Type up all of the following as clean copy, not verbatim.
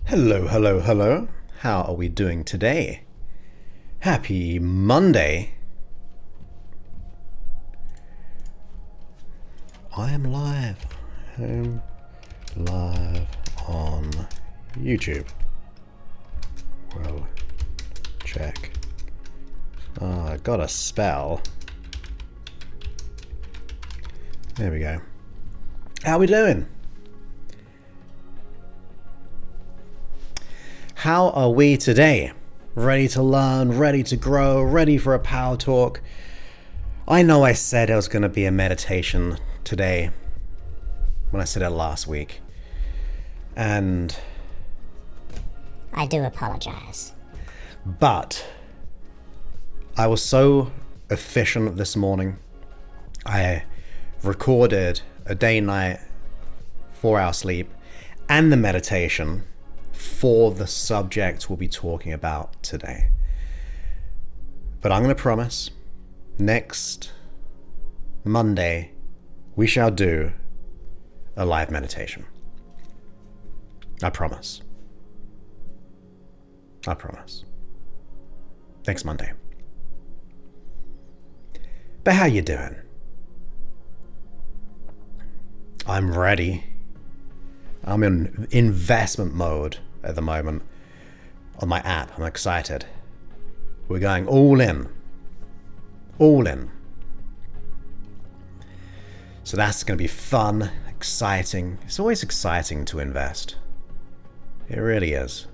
Hello, hello, hello. How are we doing today? Happy Monday. I am live. I'm live on YouTube. Well, check. Oh, I got a spell. There we go. How we doing? How are we today? Ready to learn, ready to grow, ready for a power talk? I know I said it was going to be a meditation today when I said it last week. And I do apologize. But I was so efficient this morning. I recorded a day and night 4-hour sleep and the meditation for the subject we'll be talking about today. But I'm going to promise next Monday we shall do a live meditation. I promise. I promise. Next Monday. But how you doing? I'm ready. I'm in investment mode at the moment on my app. I'm excited. We're going all in. All in. So that's going to be fun, exciting. It's always exciting to invest. It really is.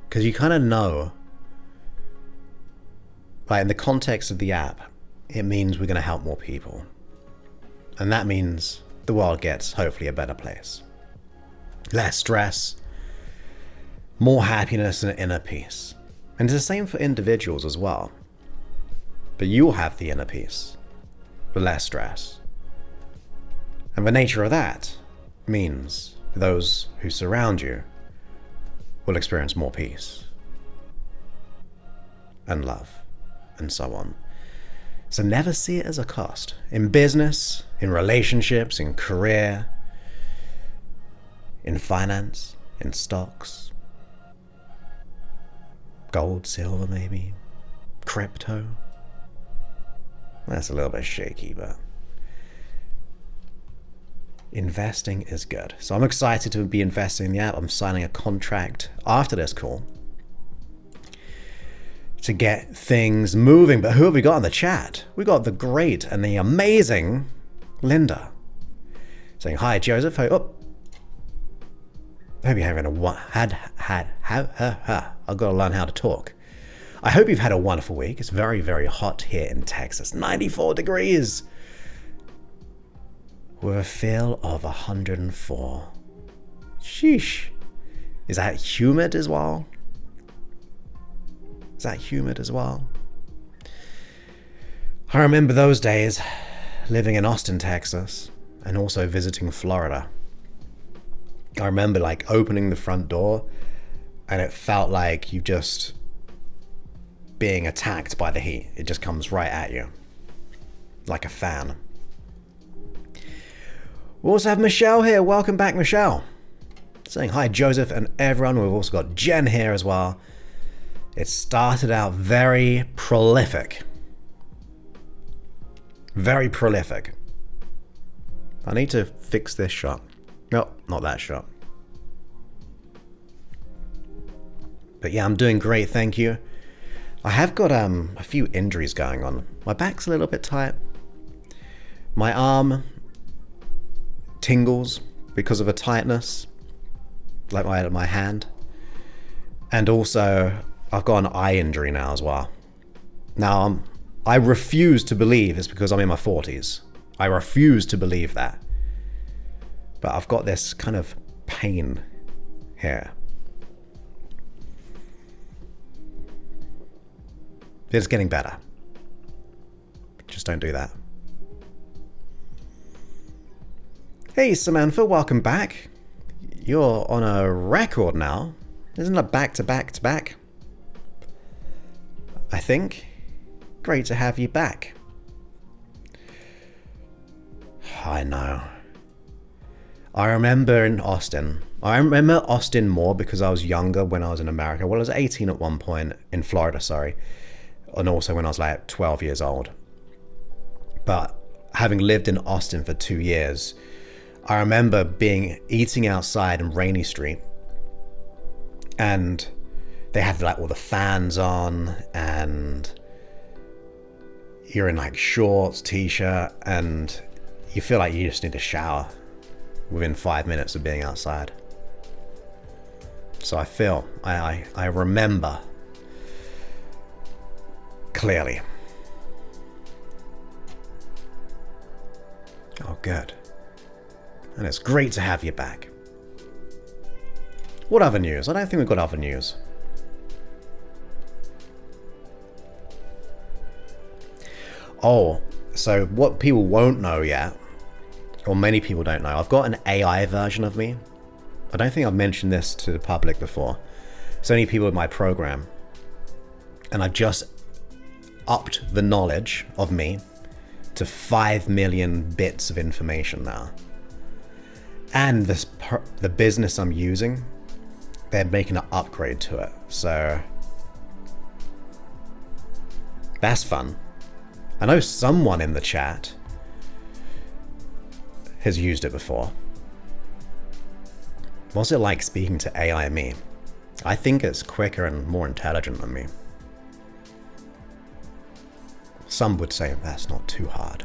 Because you kind of know, like in the context of the app, it means we're going to help more people. And that means the world gets hopefully a better place. Less stress, more happiness and inner peace. And it's the same for individuals as well. But you'll have the inner peace, with less stress. And the nature of that means those who surround you will experience more peace and love and so on. So never see it as a cost. In business, in relationships, in career, in finance, in stocks, gold, silver maybe, crypto. That's a little bit shaky, but investing is good. So I'm excited to be investing in the app. I'm signing a contract after this call to get things moving. But who have we got in the chat? We got the great and the amazing Linda saying, "Hi, Joseph. Oh, hope you're having I've got to learn how to talk. I hope you've had a wonderful week. It's very, very hot here in Texas. 94 degrees. With a feel of 104. Sheesh. Is that humid as well? Is that humid as well? I remember those days living in Austin, Texas, and also visiting Florida. I remember like opening the front door and it felt like you just being attacked by the heat. It just comes right at you like a fan. We also have Michelle here. Welcome back, Michelle. Saying hi, Joseph and everyone. We've also got Jen here as well. It started out very prolific. Very prolific. I need to fix this shot. Nope, not that shot. But yeah, I'm doing great, thank you. I have got a few injuries going on. My back's a little bit tight. My arm tingles because of a tightness, like my hand. And also, I've got an eye injury now as well. Now, I refuse to believe it's because I'm in my 40s. I refuse to believe that. But I've got this kind of pain here. It's getting better. Just don't do that. Hey Samantha, welcome back. You're on a record now. Isn't it back to back to back? I think. Great to have you back. I know. I remember in Austin, I remember Austin more because I was younger when I was in America. Well, I was 18 at one point, in Florida, sorry. And also when I was like 12 years old. But having lived in Austin for 2 years, I remember eating outside in Rainy Street, and they had like all the fans on, and you're in like shorts, t-shirt, and you feel like you just need a shower within 5 minutes of being outside. So I remember clearly. Oh, good. And it's great to have you back. What other news? I don't think we've got other news. Oh, so what people won't know yet, or many people don't know, I've got an AI version of me. I don't think I've mentioned this to the public before. It's only people in my program. And I've just upped the knowledge of me to 5 million bits of information now. And the business I'm using, they're making an upgrade to it. So that's fun. I know someone in the chat has used it before. What's it like speaking to AI me? I think it's quicker and more intelligent than me. Some would say that's not too hard.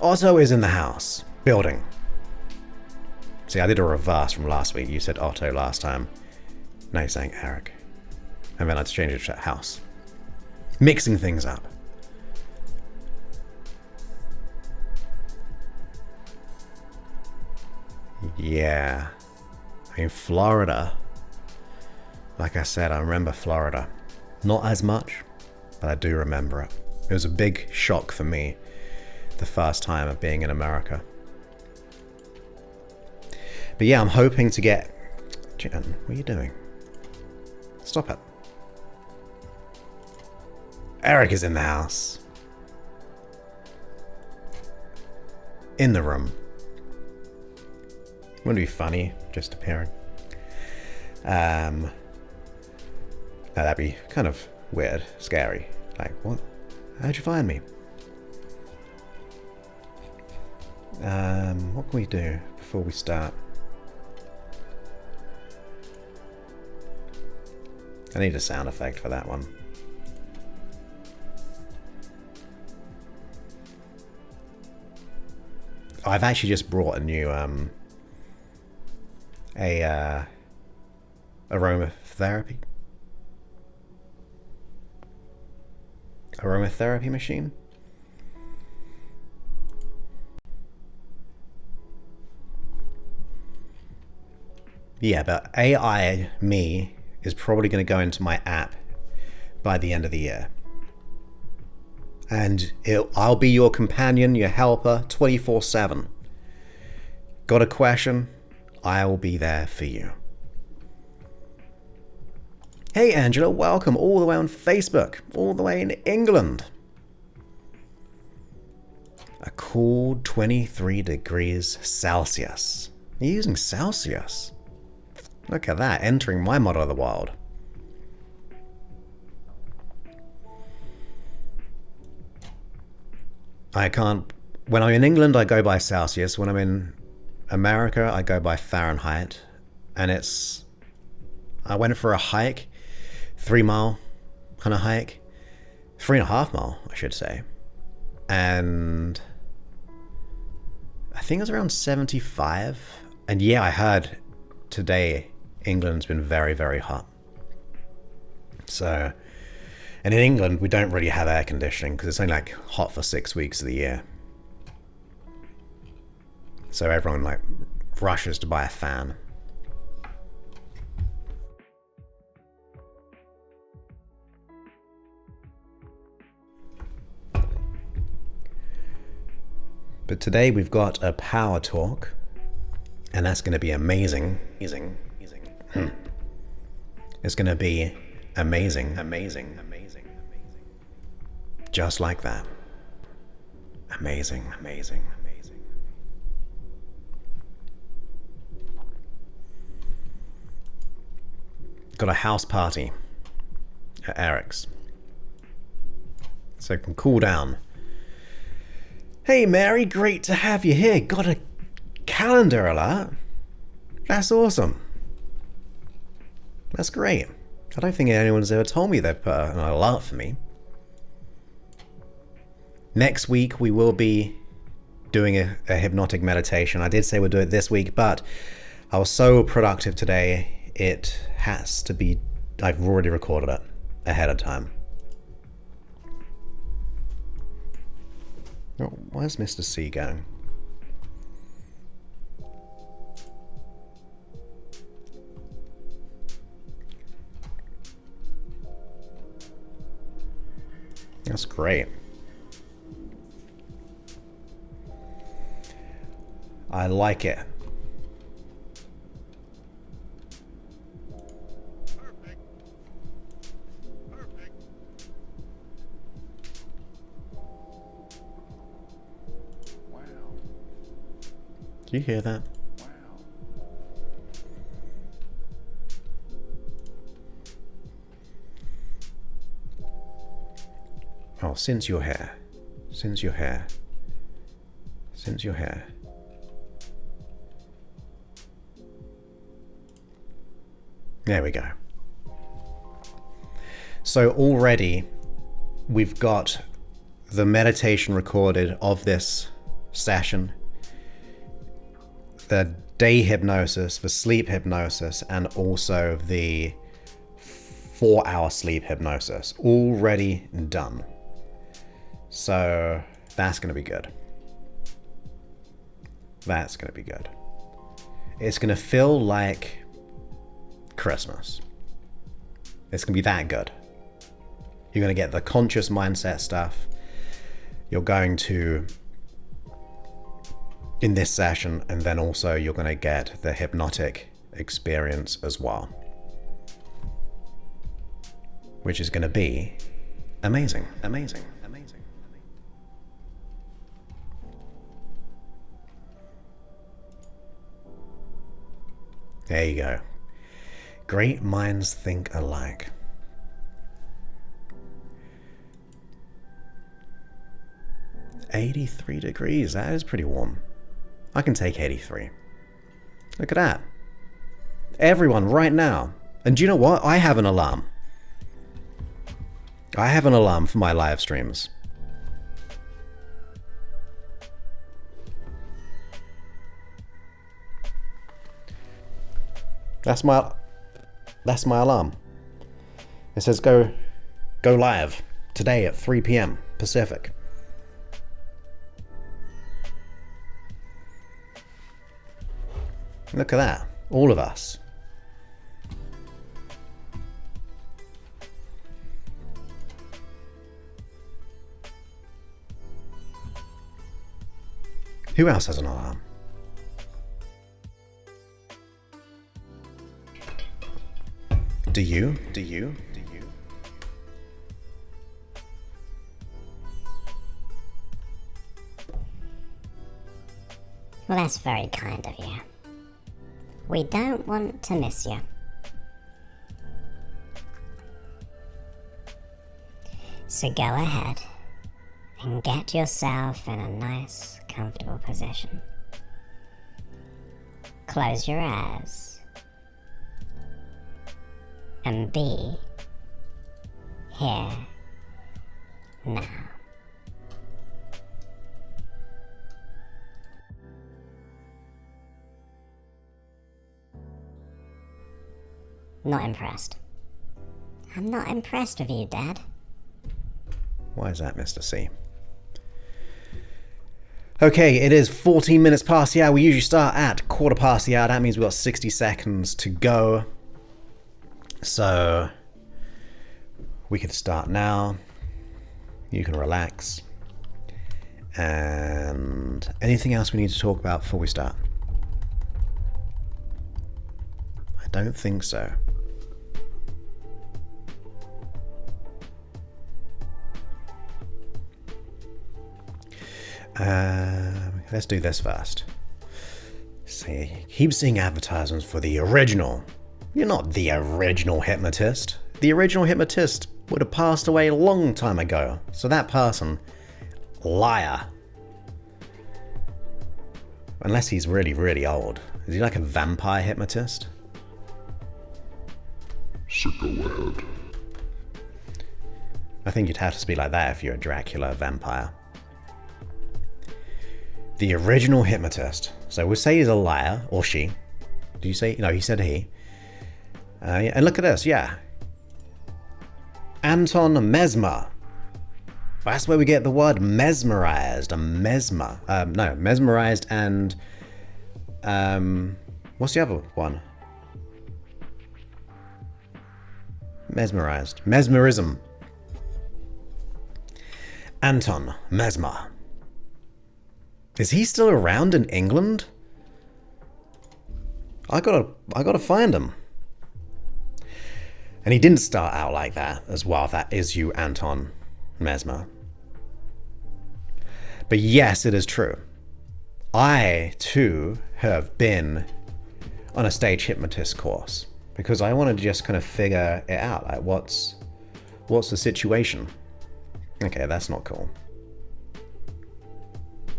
Otto is in the house. Building. See, I did a reverse from last week. You said Otto last time. Now you're saying Eric. And then I changed it to house. Mixing things up. Yeah. I mean, Florida. Like I said, I remember Florida. Not as much, but I do remember it. It was a big shock for me the first time of being in America. But yeah, I'm hoping to get... Jen, what are you doing? Stop it. Eric is in the house. In the room. Wouldn't it be funny, just appearing? No, that'd be kind of weird, scary. Like, what? How'd you find me? What can we do before we start? I need a sound effect for that one. I've actually just brought a new aromatherapy machine. Yeah, but AI me is probably going to go into my app by the end of the year. And I'll be your companion, your helper, 24/7. Got a question? I will be there for you. Hey Angela, welcome all the way on Facebook, all the way in England. A cool 23 degrees Celsius. You're using Celsius? Look at that, entering my model of the world. I can't... When I'm in England, I go by Celsius. When I'm in America, I go by Fahrenheit. And it's... I went for a hike, 3-mile kind of hike. 3.5 mile, I should say. And... I think it was around 75. And yeah, I heard today England's been very, very hot. So... And in England, we don't really have air conditioning because it's only like hot for 6 weeks of the year. So everyone like rushes to buy a fan. But today we've got a power talk, and that's going to be amazing. It's going to be amazing. Just like that. Amazing. Got a house party at Eric's. So I can cool down. Hey Mary, great to have you here. Got a calendar alert? That's awesome. That's great. I don't think anyone's ever told me they've put an alert for me. Next week we will be doing a hypnotic meditation. I did say we'll do it this week, but I was so productive today, it has to be... I've already recorded it ahead of time. Oh, where's Mr. C going? That's great. I like it. Perfect. Perfect. Wow. Do you hear that? Wow. Oh, since you're here. Since you're here. Since you're here. There we go. So already we've got the meditation recorded of this session, the day hypnosis, the sleep hypnosis, and also the 4-hour sleep hypnosis already done. So that's going to be good. That's going to be good. It's going to feel like Christmas. It's going to be that good. You're going to get the conscious mindset stuff. You're going to, in this session, and then also you're going to get the hypnotic experience as well, which is going to be amazing, amazing, amazing. There you go. Great minds think alike. $83 degrees, that is pretty warm. I can take 83. Look at that. Everyone right now. And do you know what? I have an alarm. I have an alarm for my live streams. That's my alarm. It says go live today at 3 p.m. Pacific. Look at that. All of us. Who else has an alarm? Do you? Do you? Do you? Well, that's very kind of you. We don't want to miss you. So go ahead and get yourself in a nice, comfortable position. Close your eyes and be here now. Not impressed. I'm not impressed with you, Dad. Why is that, Mr. C? Okay, it is 14 minutes past the hour. We usually start at quarter past the hour. That means we've got 60 seconds to go. So we could start now. You can relax. And anything else we need to talk about before we start? I don't think so. Let's do this first. See, keep seeing advertisements for the original You're not the original hypnotist. The original hypnotist would have passed away a long time ago. So that person, liar. Unless he's really, really old. Is he like a vampire hypnotist? So go ahead. I think you'd have to be like that if you're a Dracula vampire. The original hypnotist. So we'll say he's a liar, or she. Did you say? No, he said he. And look at this, yeah. Anton Mesmer. That's where we get the word mesmerized. Mesmerized and... what's the other one? Mesmerized. Mesmerism. Anton Mesmer. Is he still around in England? I gotta find him. And he didn't start out like that as well. That is you, Anton Mesmer. But yes, it is true. I too have been on a stage hypnotist course because I wanted to just kind of figure it out. Like, what's the situation? Okay, that's not cool.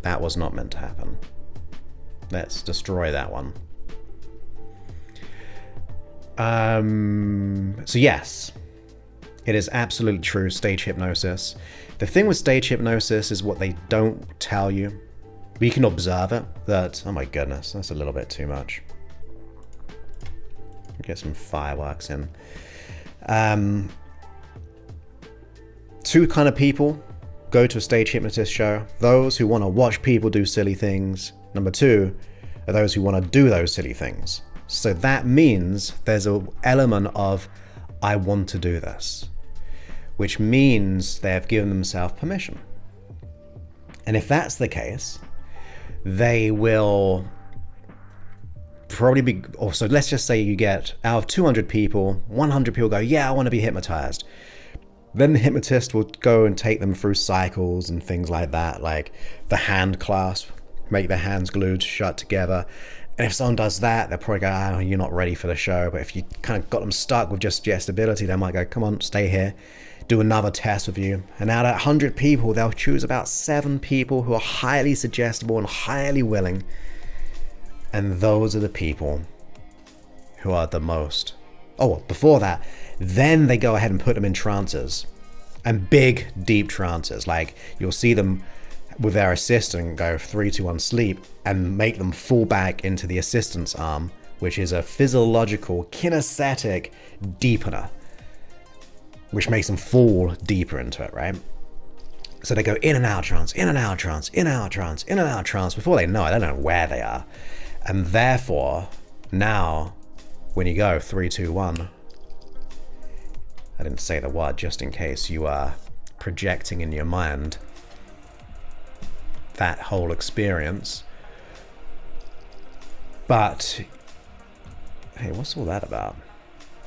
That was not meant to happen. Let's destroy that one. So yes, it is absolutely true, stage hypnosis. The thing with stage hypnosis is what they don't tell you. We can observe it, that, oh my goodness, that's a little bit too much. Get some fireworks in. Two kind of people go to a stage hypnotist show. Those who want to watch people do silly things. Number two are those who want to do those silly things. So that means there's an element of, I want to do this, which means they have given themselves permission. And if that's the case, they will probably be, or so let's just say you get, out of 200 people, 100 people go, yeah, I want to be hypnotized. Then the hypnotist will go and take them through cycles and things like that, like the hand clasp, make their hands glued shut together. And if someone does that, they'll probably go, oh, you're not ready for the show. But if you kind of got them stuck with just suggestibility, they might go, come on, stay here, do another test with you. And out of 100 people, they'll choose about 7 people who are highly suggestible and highly willing. And those are the people who are the most... Oh, before that, then they go ahead and put them in trances. And big, deep trances. Like, you'll see them with their assistant go 3, 2, 1 sleep and make them fall back into the assistant's arm, which is a physiological kinesthetic deepener, which makes them fall deeper into it, right? So they go in and out trance, in and out trance, in and out trance, in and out trance. Before they know it, they don't know where they are. And therefore, now, when you go 3, 2, 1, I didn't say the word just in case you are projecting in your mind that whole experience. But hey, what's all that about?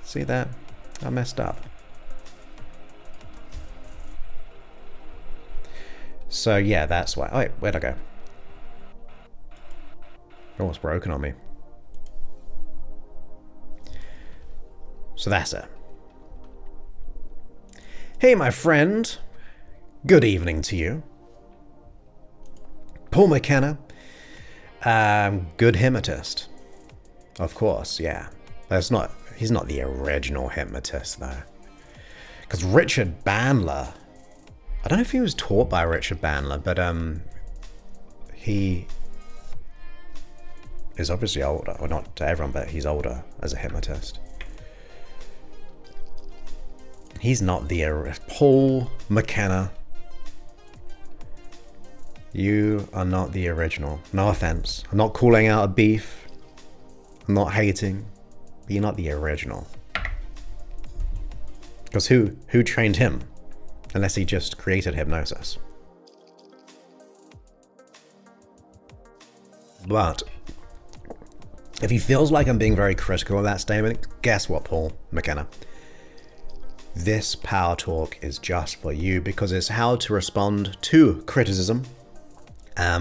See that? I messed up. So yeah, that's why. Oh wait, where'd I go? Oh, it's broken on me. So that's it. Hey my friend, good evening to you. Paul McKenna, good hypnotist, of course, yeah. He's not the original hypnotist though. Because Richard Bandler, I don't know if he was taught by Richard Bandler, but he is obviously older, or not to everyone, but he's older as a hypnotist. He's not the Paul McKenna. You are not the original. No offense. I'm not calling out a beef. I'm not hating. But you're not the original. Because who trained him? Unless he just created hypnosis. But if he feels like I'm being very critical of that statement, guess what, Paul McKenna? This power talk is just for you because it's how to respond to criticism.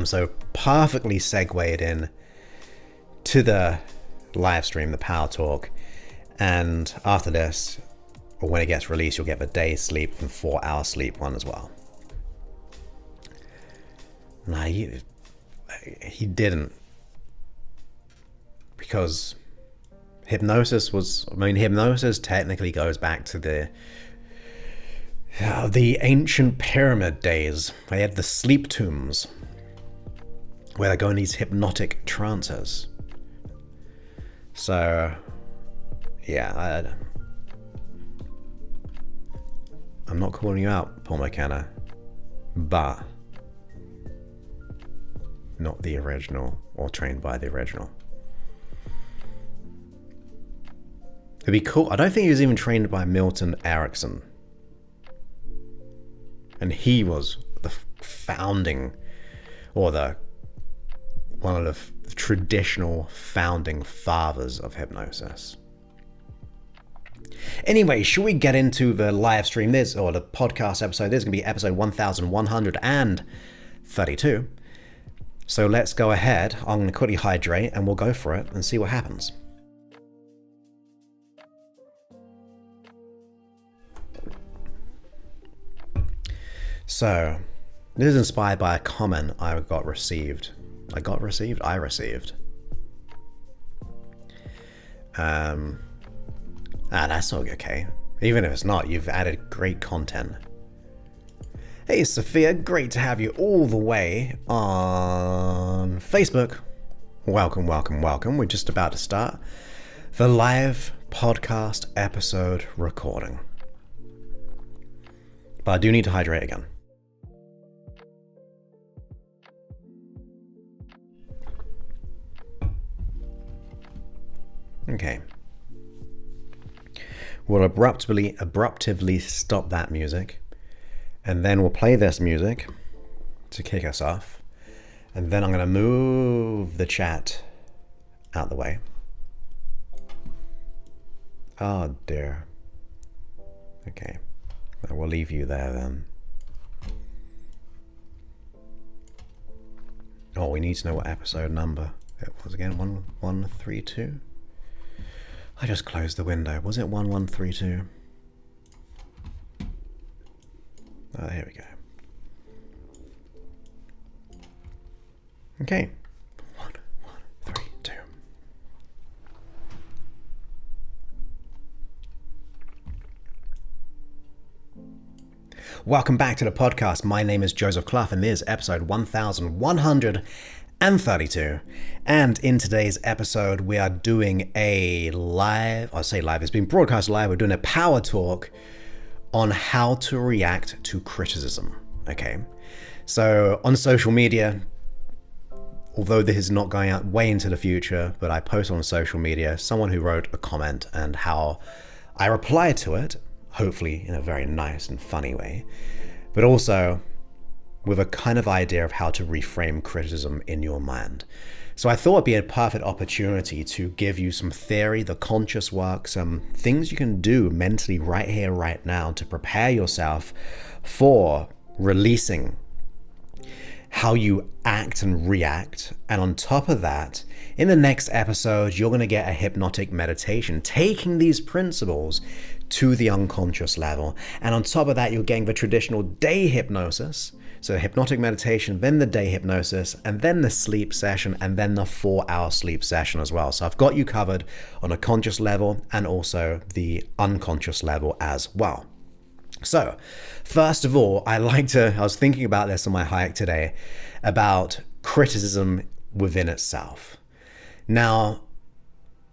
So perfectly segued in to the live stream, the power talk. And after this, or when it gets released, you'll get the day sleep and 4-hour sleep one as well. Nah, he didn't. Because hypnosis technically goes back to the ancient pyramid days. They had the sleep tombs where they go in these hypnotic trances. So, yeah, I'm not calling you out, Paul McKenna, but not the original or trained by the original. It'd be cool. I don't think he was even trained by Milton Erickson. And he was the founding, or one of the traditional founding fathers of hypnosis. Anyway, should we get into the live stream? The podcast episode. This is going to be episode 1132. So let's go ahead. I'm going to quickly hydrate and we'll go for it and see what happens. So, this is inspired by a comment I received. That's not okay. Even if it's not, you've added great content. Hey Sophia, great to have you all the way on Facebook. Welcome. We're just about to start the live podcast episode recording. But I do need to hydrate again. Okay. We'll abruptly stop that music, and then we'll play this music to kick us off, and then I'm going to move the chat out the way. Oh dear. Okay. I will leave you there then. Oh, we need to know what episode number it was again. 1132? I just closed the window. Was it 1132? Oh, here we go. Okay. 1132. Welcome back to the podcast. My name is Joseph Clough, and this is episode 1132. And in today's episode, we are doing a live, I say live, it's been broadcast live, we're doing a power talk on how to react to criticism. Okay. So on social media, although this is not going out way into the future, but I post on social media, someone who wrote a comment and how I replied to it, hopefully in a very nice and funny way, but also with a kind of idea of how to reframe criticism in your mind. So I thought it'd be a perfect opportunity to give you some theory, the conscious work, some things you can do mentally right here, right now to prepare yourself for releasing how you act and react. And on top of that, in the next episode, you're going to get a hypnotic meditation, taking these principles to the unconscious level. And on top of that, you're getting the traditional day hypnosis. So hypnotic meditation, then the day hypnosis, and then the sleep session, and then the 4-hour sleep session as well. So I've got you covered on a conscious level and also the unconscious level as well. So first of all, I was thinking about this on my hike today, about criticism within itself. Now,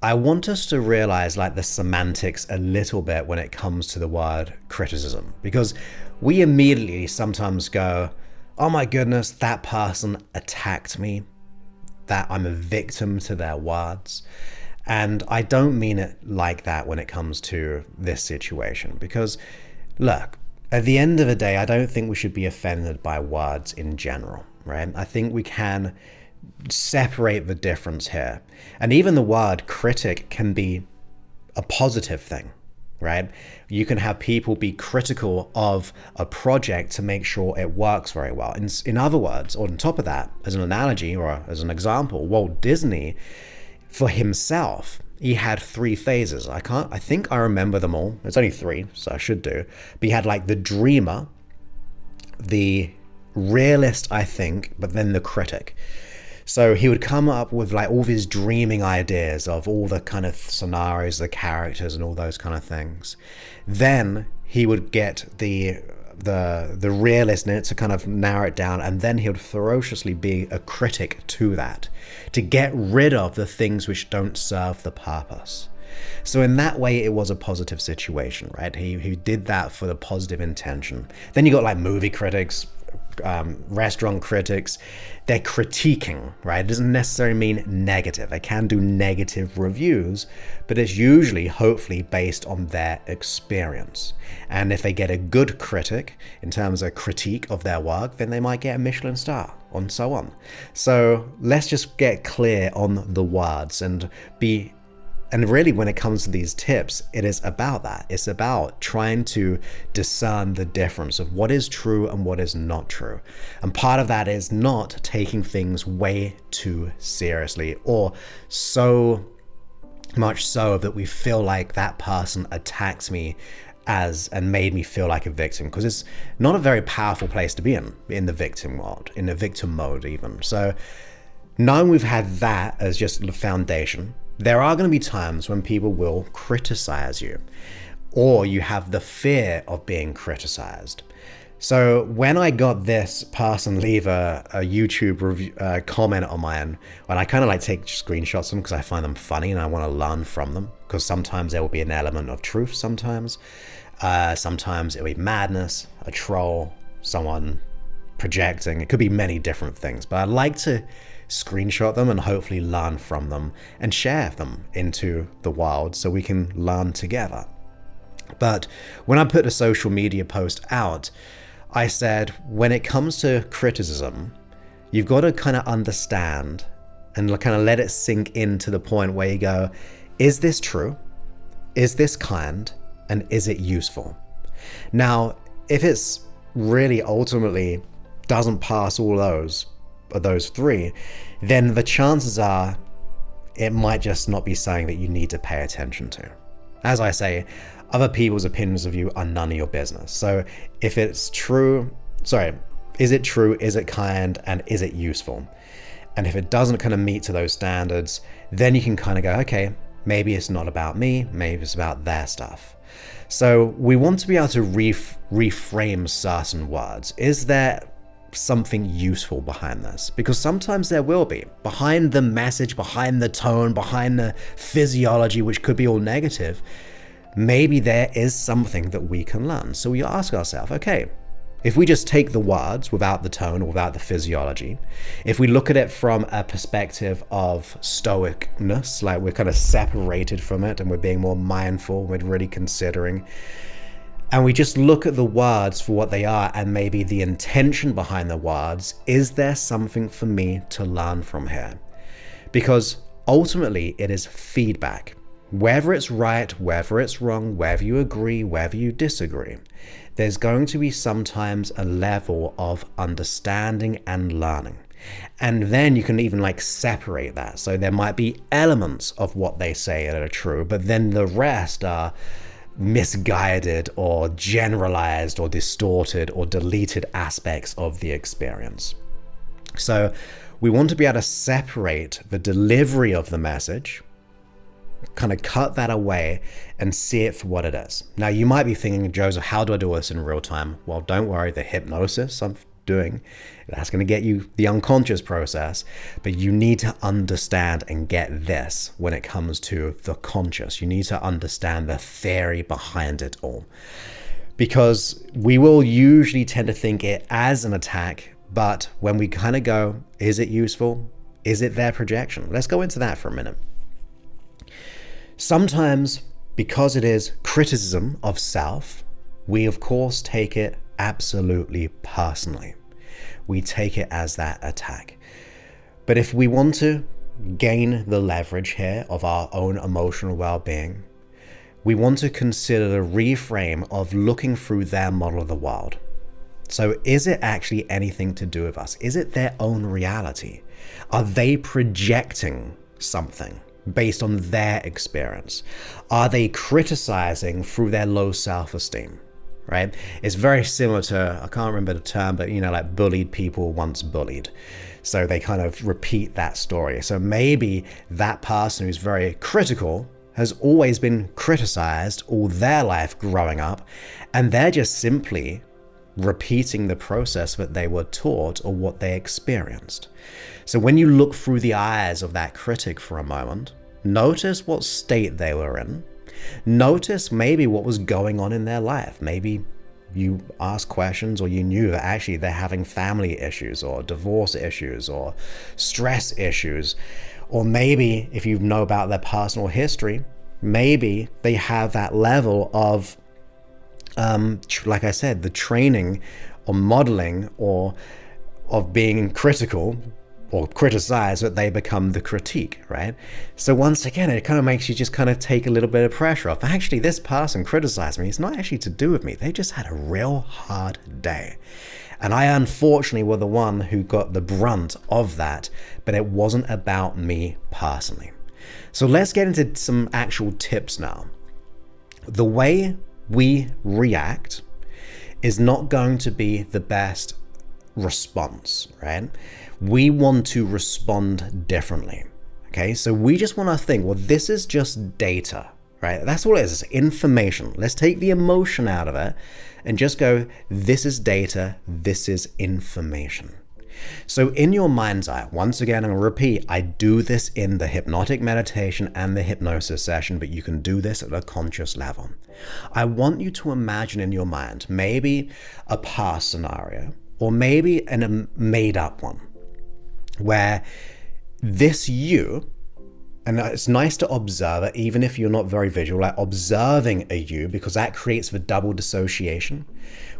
I want us to realize the semantics a little bit when it comes to the word criticism, because we immediately sometimes go, oh my goodness, that person attacked me, that I'm a victim to their words. And I don't mean it like that when it comes to this situation, because look, at the end of the day, I don't think we should be offended by words in general, right? I think we can separate the difference here. And even the word critic can be a positive thing, right? You can have people be critical of a project to make sure it works very well. In other words, or on top of that, as an analogy or as an example, Walt Disney, for himself, he had 3 phases. I think I remember them all. It's only 3, so I should do. But he had like the dreamer, the realist, I think, but then the critic. So he would come up with like all these dreaming ideas of all the kind of scenarios, the characters, and all those kind of things. Then he would get the realist in it to kind of narrow it down, and then he would ferociously be a critic to that, to get rid of the things which don't serve the purpose. So in that way, it was a positive situation, right? He did that for the positive intention. Then you got like movie critics, restaurant critics. They're critiquing, right? It doesn't necessarily mean negative. They can do negative reviews, but it's usually, hopefully, based on their experience. And if they get a good critic in terms of critique of their work, then they might get a Michelin star, and so on. So let's just get clear on the words and really, when it comes to these tips, it is about that. It's about trying to discern the difference of what is true and what is not true. And part of that is not taking things way too seriously, or so much so that we feel like that person attacked me and made me feel like a victim, because it's not a very powerful place to be in the victim world, in the victim mode even. So knowing we've had that as just the foundation, there are going to be times when people will criticize you, or you have the fear of being criticized. So when I got this person leave a YouTube review, comment on mine, and I kind of like take screenshots of them because I find them funny and I want to learn from them, because sometimes there will be an element of truth, sometimes it will be madness, a troll, someone projecting. It could be many different things, but I'd like to screenshot them and hopefully learn from them and share them into the wild so we can learn together. But when I put a social media post out, I said, when it comes to criticism, you've got to kind of understand and kind of let it sink in to the point where you go, is this true? Is this kind? And is it useful? Now, if it's really ultimately doesn't pass all those 3, then the chances are it might just not be something that you need to pay attention to. As I say, other people's opinions of you are none of your business. So if it's true, is it true, is it kind, and is it useful? And if it doesn't kind of meet to those standards, then you can kind of go, okay, maybe it's not about me, maybe it's about their stuff. So we want to be able to reframe certain words. Is there something useful behind this? Because sometimes there will be. Behind the message, behind the tone, behind the physiology, which could be all negative, maybe there is something that we can learn. So we ask ourselves, okay, if we just take the words without the tone or without the physiology, if we look at it from a perspective of stoicness, like we're kind of separated from it and we're being more mindful, we're really considering, and we just look at the words for what they are and maybe the intention behind the words, is there something for me to learn from here? Because ultimately it is feedback. Whether it's right, whether it's wrong, whether you agree, whether you disagree, there's going to be sometimes a level of understanding and learning. And then you can even like separate that. So there might be elements of what they say that are true, but then the rest are misguided or generalized or distorted or deleted aspects of the experience. So we want to be able to separate the delivery of the message, kind of cut that away and see it for what it is. Now you might be thinking, Joseph, how do I do this in real time? Well, don't worry, the hypnosis I'm doing, that's going to get you the unconscious process, but you need to understand and get this when it comes to the conscious. You need to understand the theory behind it all, because we will usually tend to think it as an attack, but when we kind of go, is it useful? Is it their projection? Let's go into that for a minute. Sometimes, because it is criticism of self, we of course take it absolutely personally. We take it as that attack. But if we want to gain the leverage here of our own emotional well-being, we want to consider the reframe of looking through their model of the world. So is it actually anything to do with us? Is it their own reality? Are they projecting something? based on their experience? Are they criticizing through their low self-esteem? Right? It's very similar to, I can't remember the term, but like bullied people once bullied. So they kind of repeat that story. So maybe that person who's very critical has always been criticized all their life growing up, and they're just simply repeating the process that they were taught or what they experienced. So when you look through the eyes of that critic for a moment, notice what state they were in. Notice maybe what was going on in their life. Maybe you asked questions, or you knew that actually they're having family issues or divorce issues or stress issues. Or maybe if you know about their personal history, maybe they have that level of, like I said, the training or modeling or of being critical or criticize, that they become the critique, right? So once again, it kind of makes you just kind of take a little bit of pressure off. Actually, this person criticized me. It's not actually to do with me. They just had a real hard day. And I unfortunately were the one who got the brunt of that, but it wasn't about me personally. So let's get into some actual tips now. The way we react is not going to be the best response, right? We want to respond differently. Okay, so we just want to think, well, this is just data, right? That's all it is. It's information. Let's take the emotion out of it and just go, this is data, this is information. So in your mind's eye, once again, I'm going to repeat, I do this in the hypnotic meditation and the hypnosis session, but you can do this at a conscious level. I want you to imagine in your mind, maybe a past scenario, or maybe a made up one, where this you, and it's nice to observe it, even if you're not very visual, like observing a you, because that creates the double dissociation.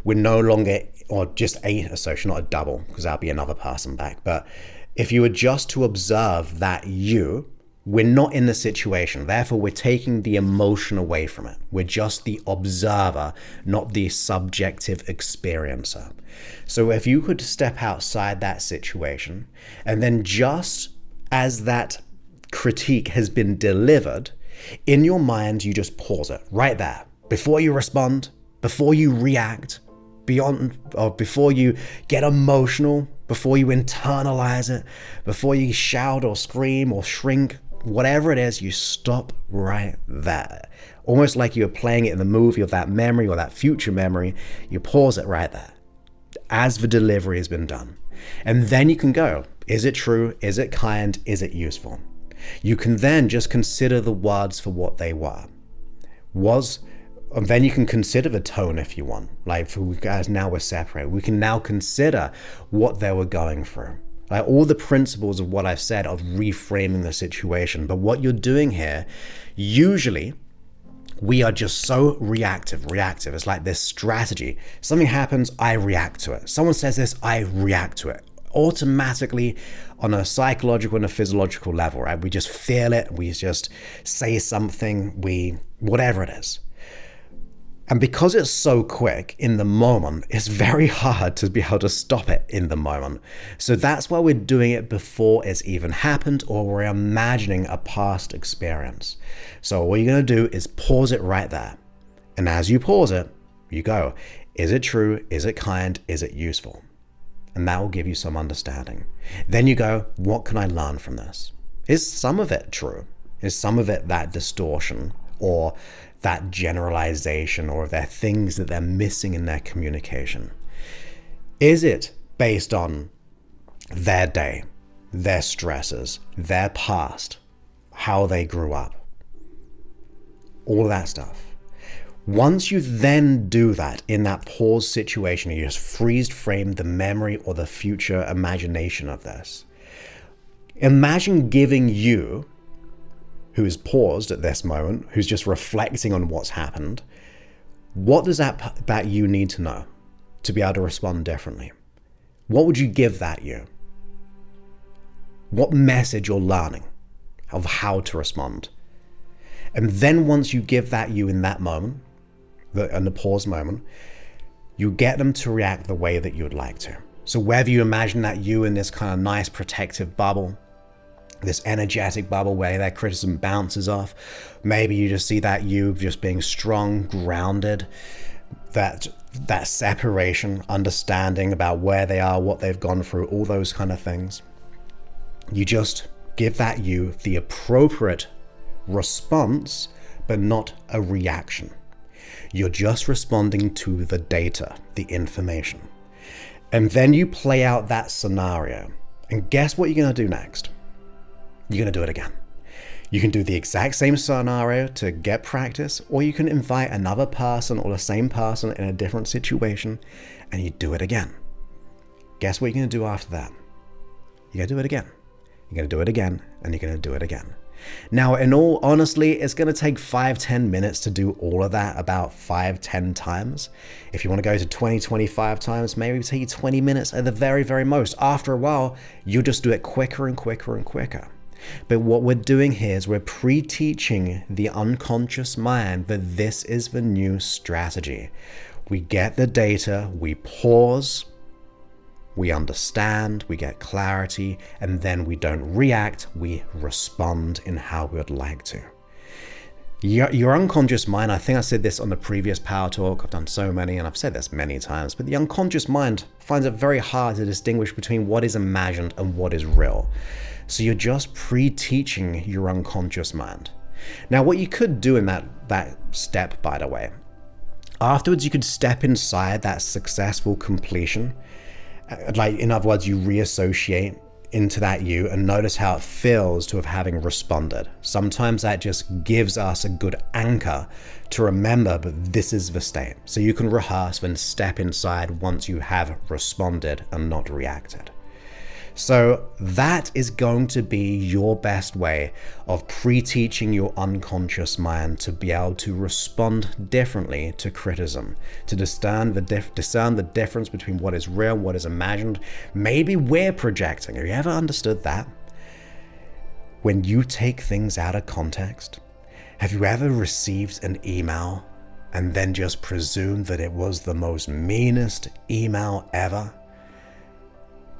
We're no longer, or just a association, not a double, because that'll be another person back. But if you were just to observe that you, we're not in the situation. Therefore, we're taking the emotion away from it. We're just the observer, not the subjective experiencer. So if you could step outside that situation, and then just as that critique has been delivered, in your mind, you just pause it right there. Before you respond, before you react, before you get emotional, before you internalize it, before you shout or scream or shrink, whatever it is, you stop right there. Almost like you're playing it in the movie of that memory or that future memory, you pause it right there as the delivery has been done. And then you can go, is it true? Is it kind? Is it useful? You can then just consider the words for what they were. And then you can consider the tone if you want. Like, as now we're separated, we can now consider what they were going through. Like all the principles of what I've said of reframing the situation. But what you're doing here, usually we are just so reactive. It's like this strategy. Something happens, I react to it. Someone says this, I react to it. Automatically on a psychological and a physiological level, right? We just feel it. We just say something, whatever it is. And because it's so quick in the moment, it's very hard to be able to stop it in the moment. So that's why we're doing it before it's even happened, or we're imagining a past experience. So what you're going to do is pause it right there. And as you pause it, you go, is it true? Is it kind? Is it useful? And that will give you some understanding. Then you go, what can I learn from this? Is some of it true? Is some of it that distortion or that generalization, or are there things that they're missing in their communication? Is it based on their day, their stresses, their past, how they grew up? All that stuff. Once you then do that in that pause situation, you just freeze frame the memory or the future imagination of this. Imagine giving you, who is paused at this moment, who's just reflecting on what's happened, what does that you need to know to be able to respond differently? What would you give that you? What message you're learning of how to respond? And then once you give that you in that moment, in the pause moment, you get them to react the way that you would like to. So whether you imagine that you in this kind of nice protective bubble, this energetic bubble where their criticism bounces off. Maybe you just see that you just being strong, grounded, that separation, understanding about where they are, what they've gone through, all those kind of things. You just give that you the appropriate response, but not a reaction. You're just responding to the data, the information. And then you play out that scenario. And guess what you're going to do next? You're going to do it again. You can do the exact same scenario to get practice, or you can invite another person or the same person in a different situation and you do it again. Guess what you're going to do after that? You're going to do it again. You're going to do it again, and you're going to do it again. Now, in all honesty, it's going to take 5-10 minutes to do all of that about 5-10 times. If you want to go to 20-25 times, maybe it'll take you 20 minutes at the very, very most. After a while, you'll just do it quicker and quicker and quicker. But what we're doing here is we're pre-teaching the unconscious mind that this is the new strategy. We get the data, we pause, we understand, we get clarity, and then we don't react, we respond in how we would like to. Your unconscious mind, I think I said this on the previous Power Talk, I've done so many and I've said this many times, but the unconscious mind finds it very hard to distinguish between what is imagined and what is real. So you're just pre-teaching your unconscious mind. Now, what you could do in that step, by the way, afterwards you could step inside that successful completion. Like, in other words, you reassociate into that you and notice how it feels to have having responded. Sometimes that just gives us a good anchor to remember, but this is the state. So you can rehearse and step inside once you have responded and not reacted. So that is going to be your best way of pre-teaching your unconscious mind to be able to respond differently to criticism, to discern the difference between what is real and what is imagined. Maybe we're projecting. Have you ever understood that? When you take things out of context, have you ever received an email and then just presumed that it was the most meanest email ever?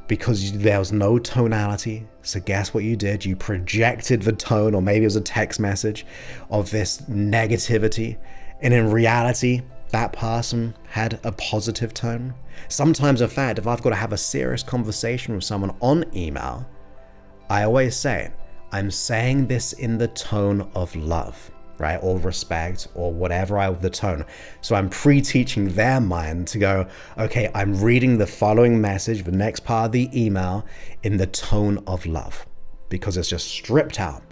Because there was no tonality. So guess what you did? You projected the tone, or maybe it was a text message, of this negativity. And in reality, that person had a positive tone. Sometimes, in fact, if I've got to have a serious conversation with someone on email, I always say, I'm saying this in the tone of love, right? Or respect, or whatever the tone. So I'm pre-teaching their mind to go, okay, I'm reading the following message, the next part of the email, in the tone of love, because it's just stripped out.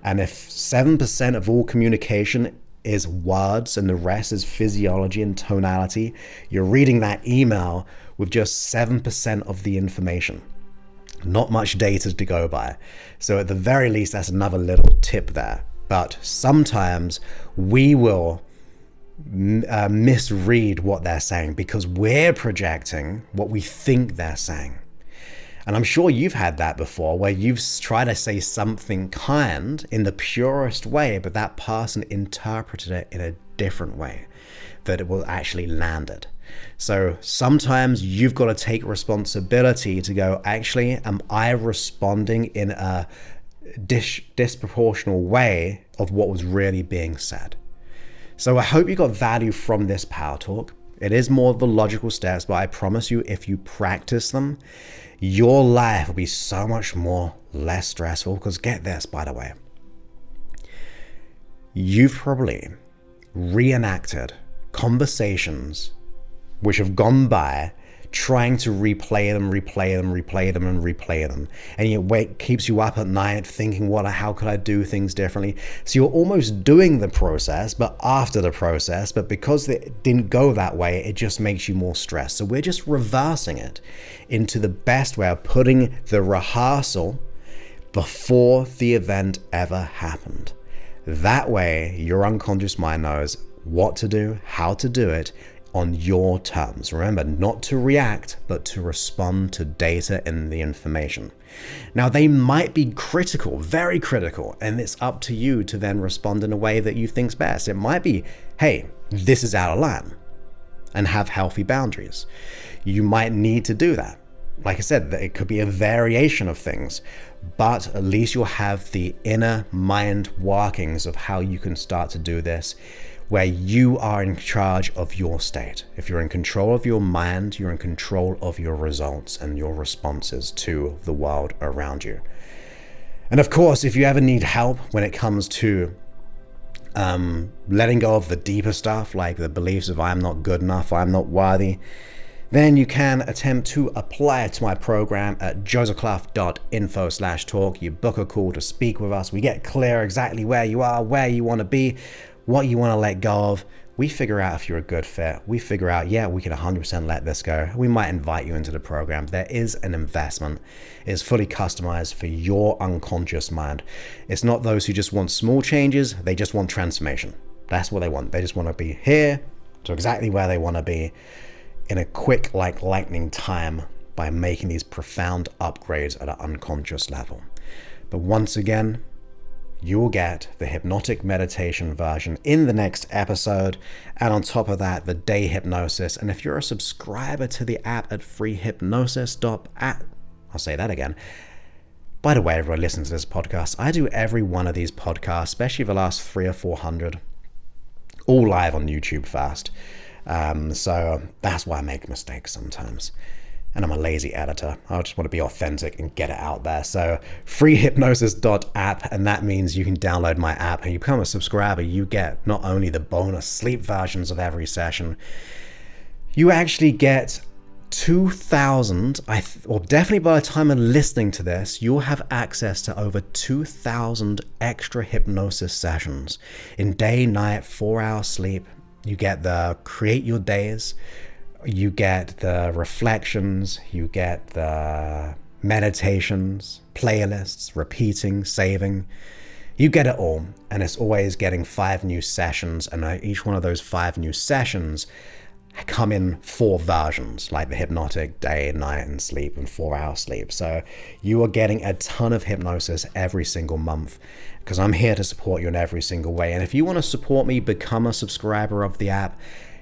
And if 7% of all communication is words and the rest is physiology and tonality, you're reading that email with just 7% of the information. Not much data to go by. So at the very least, that's another little tip there. But sometimes we will misread what they're saying because we're projecting what we think they're saying. And I'm sure you've had that before, where you've tried to say something kind in the purest way, but that person interpreted it in a different way that it will actually landed. So sometimes you've got to take responsibility to go, actually, am I responding in a disproportional way of what was really being said? So I hope you got value from this Power Talk. It is more of the logical steps, but I promise you, if you practice them, your life will be so much less stressful. Because get this, by the way, you've probably reenacted conversations which have gone by, trying to replay them, and it keeps you up at night thinking, how could I do things differently? So you're almost doing the process, but after the process, but because it didn't go that way, it just makes you more stressed. So we're just reversing it into the best way of putting the rehearsal before the event ever happened. That way, your unconscious mind knows what to do, how to do it, on your terms. Remember, not to react, but to respond to data and the information. Now, they might be critical, very critical, and it's up to you to then respond in a way that you think's best. It might be, hey, this is out of line, and have healthy boundaries. You might need to do that. like I said, it could be a variation of things, but at least you'll have the inner mind workings of how you can start to do this, where you are in charge of your state. If you're in control of your mind, you're in control of your results and your responses to the world around you. And of course, if you ever need help when it comes to letting go of the deeper stuff, like the beliefs of I'm not good enough, I'm not worthy, then you can attempt to apply it to my program at josephclough.info/talk. You book a call to speak with us. We get clear exactly where you are, where you want to be, what you want to let go of. We figure out if you're a good fit. We figure out, yeah, we can 100% let this go. We might invite you into the program. There is an investment. It's fully customized for your unconscious mind. It's not those who just want small changes. They just want transformation. That's what they want. They just want to be here to exactly where they want to be in a quick, like lightning time, by making these profound upgrades at an unconscious level. But once again, you will get the hypnotic meditation version in the next episode, and on top of that, the day hypnosis. And if you're a subscriber to the app at freehypnosis.app, I'll say that again. By the way, everyone listens to this podcast, I do every one of these podcasts, especially the last 300 or 400, all live on YouTube fast. So that's why I make mistakes sometimes. And I'm a lazy editor. I just want to be authentic and get it out there. So freehypnosis.app, and that means you can download my app and you become a subscriber. You get not only the bonus sleep versions of every session, you actually get 2,000, or definitely by the time of listening to this, you'll have access to over 2,000 extra hypnosis sessions in day, night, 4-hour sleep. You get the create your days, you get the reflections, you get the meditations, playlists, repeating, saving. You get it all, and it's always getting 5 new sessions, and each one of those 5 new sessions come in 4 versions, like the hypnotic day, night, and sleep, and 4-hour sleep. So you are getting a ton of hypnosis every single month, because I'm here to support you in every single way. And if you want to support me, become a subscriber of the app,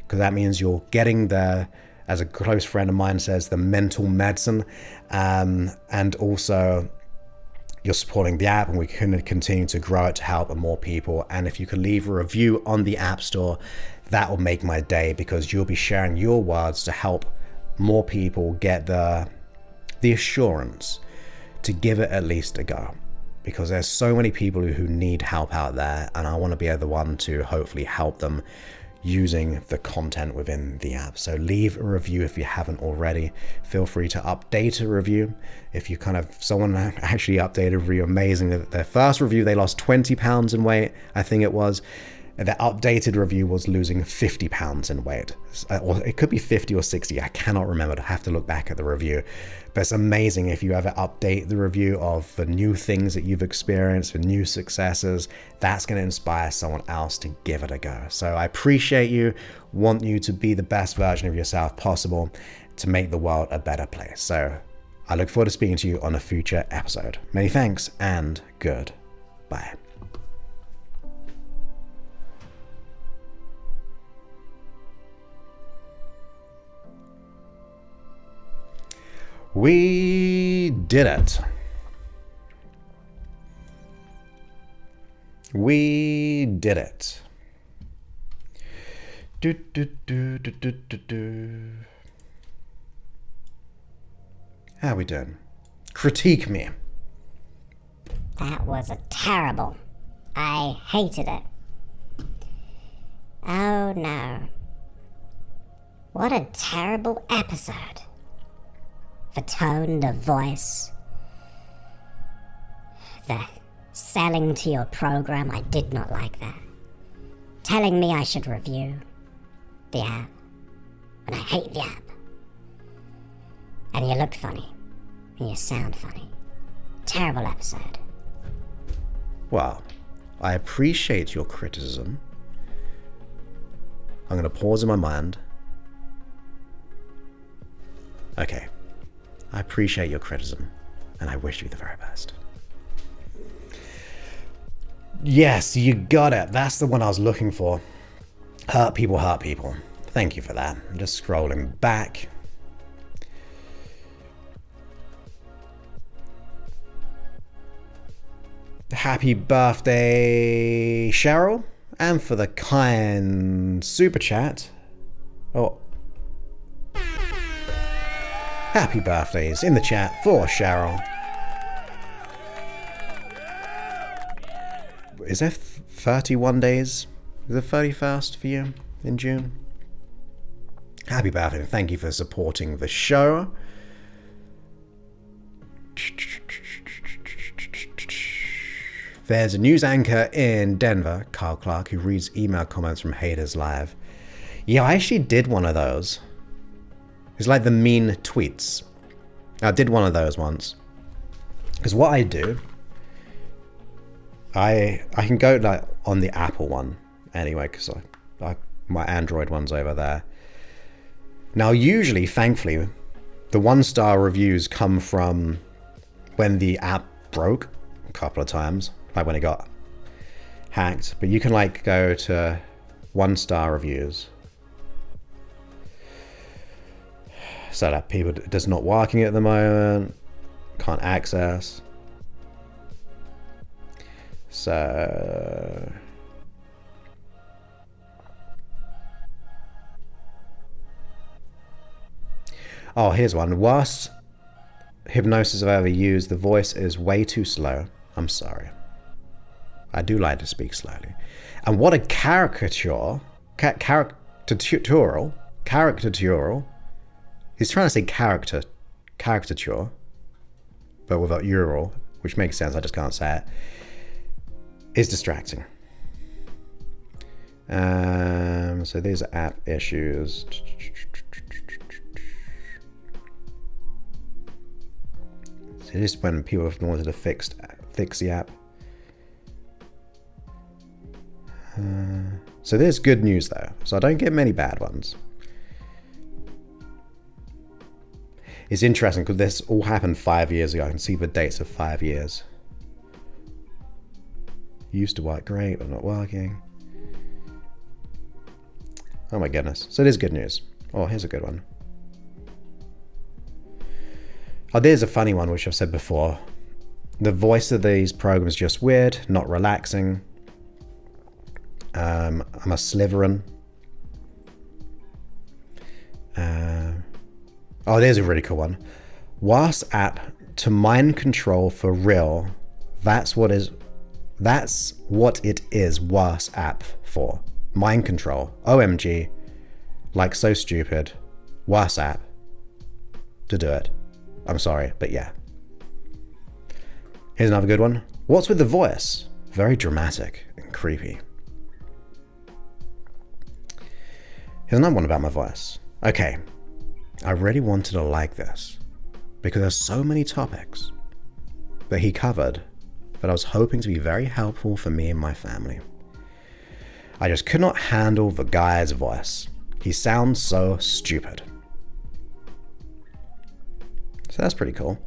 because that means you're getting the, as a close friend of mine says, the mental medicine, and also you're supporting the app, and we can continue to grow it to help more people. And if you can leave a review on the App Store, that will make my day, because you'll be sharing your words to help more people get the assurance to give it at least a go, because there's so many people who need help out there, and I want to be the one to hopefully help them using the content within the app. So leave a review if you haven't already. Feel free to update a review. If you someone actually updated a review, amazing. Their first review, they lost 20 pounds in weight, I think it was. The updated review was losing 50 pounds in weight. Or it could be 50 or 60. I cannot remember. I have to look back at the review. But it's amazing if you ever update the review of the new things that you've experienced, the new successes. That's going to inspire someone else to give it a go. So I appreciate you, want you to be the best version of yourself possible to make the world a better place. So I look forward to speaking to you on a future episode. Many thanks and goodbye. We did it. We did it. Do, do, do, do, do, do, do. How we doing? Critique me. That was terrible. I hated it. Oh no. What a terrible episode. The tone, the voice, the selling to your program, I did not like that. Telling me I should review the app, when I hate the app. And you look funny, and you sound funny. Terrible episode. Well, I appreciate your criticism. I'm going to pause in my mind. Okay. I appreciate your criticism, and I wish you the very best. Yes, you got it. That's the one I was looking for. Hurt people, hurt people. Thank you for that. I'm just scrolling back. Happy birthday, Cheryl. And for the kind super chat. Oh. Happy birthdays in the chat for Cheryl. Is there 31 days? Is it 31st for you in June? Happy birthday. Thank you for supporting the show. There's a news anchor in Denver, Kyle Clark, who reads email comments from haters live. Yeah, I actually did one of those. It's like the mean tweets. I did one of those once. Because what I do, I can go like on the Apple one anyway, because my Android one's over there. Now, usually, thankfully, the 1-star reviews come from when the app broke a couple of times, like when it got hacked. But you can like go to 1-star reviews. So that people just not working at the moment, can't access. So oh, here's one. Worst hypnosis I've ever used. The voice is way too slow. I'm sorry. I do like to speak slowly. And what a caricature. Caricature. He's trying to say caricature, but without ural, which makes sense. I just can't say it. Is distracting. So these are app issues. So this is when people have wanted to fix the app. So there's good news though. So I don't get many bad ones. It's interesting because this all happened 5 years ago. I can see the dates of 5 years. Used to work great, but not working. Oh my goodness. So it is good news. Oh, here's a good one. Oh, there's a funny one, which I've said before. The voice of these programs is just weird, not relaxing. I'm a Slytherin. Oh, there's a really cool one. WAS app to mind control for real. That's what it is WAS app for. Mind control. OMG. Like so stupid. WAS app to do it. I'm sorry, but yeah. Here's another good one. What's with the voice? Very dramatic and creepy. Here's another one about my voice. Okay. I really wanted to like this because there's so many topics that he covered that I was hoping to be very helpful for me and my family. I just could not handle the guy's voice. He sounds so stupid. So that's pretty cool.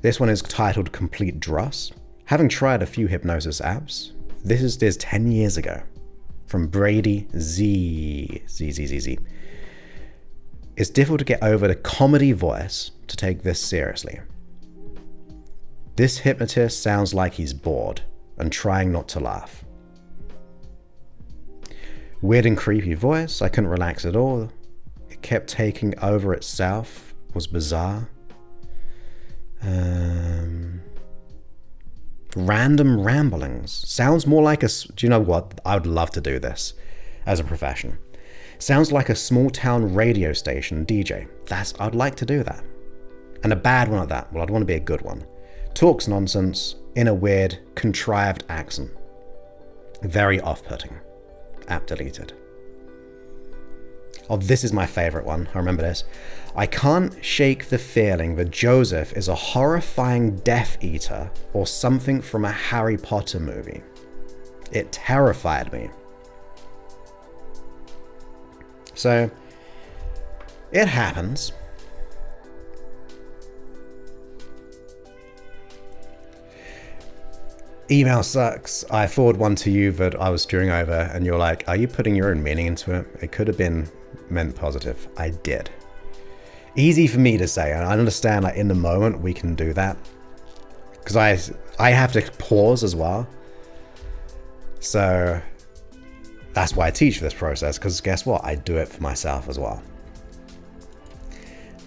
This one is titled Complete Dross. Having tried a few hypnosis apps, this is 10 years ago. From Brady Z. It's difficult to get over the comedy voice to take this seriously. This hypnotist sounds like he's bored and trying not to laugh. Weird and creepy voice, I couldn't relax at all. It kept taking over itself, was bizarre. Random ramblings. Sounds more like do you know what? I would love to do this as a profession. Sounds like a small town radio station DJ. I'd like to do that. And a bad one at that. Well, I'd want to be a good one. Talks nonsense in a weird, contrived accent. Very off-putting. App deleted. Oh, this is my favorite one. I remember this. I can't shake the feeling that Joseph is a horrifying Death Eater or something from a Harry Potter movie. It terrified me. So, it happens. Email sucks. I forward one to you that I was stewing over and you're like, are you putting your own meaning into it? It could have been meant positive. I did. Easy for me to say. And I understand like in the moment we can do that. because I have to pause as well. So that's why I teach this process, because guess what? I do it for myself as well.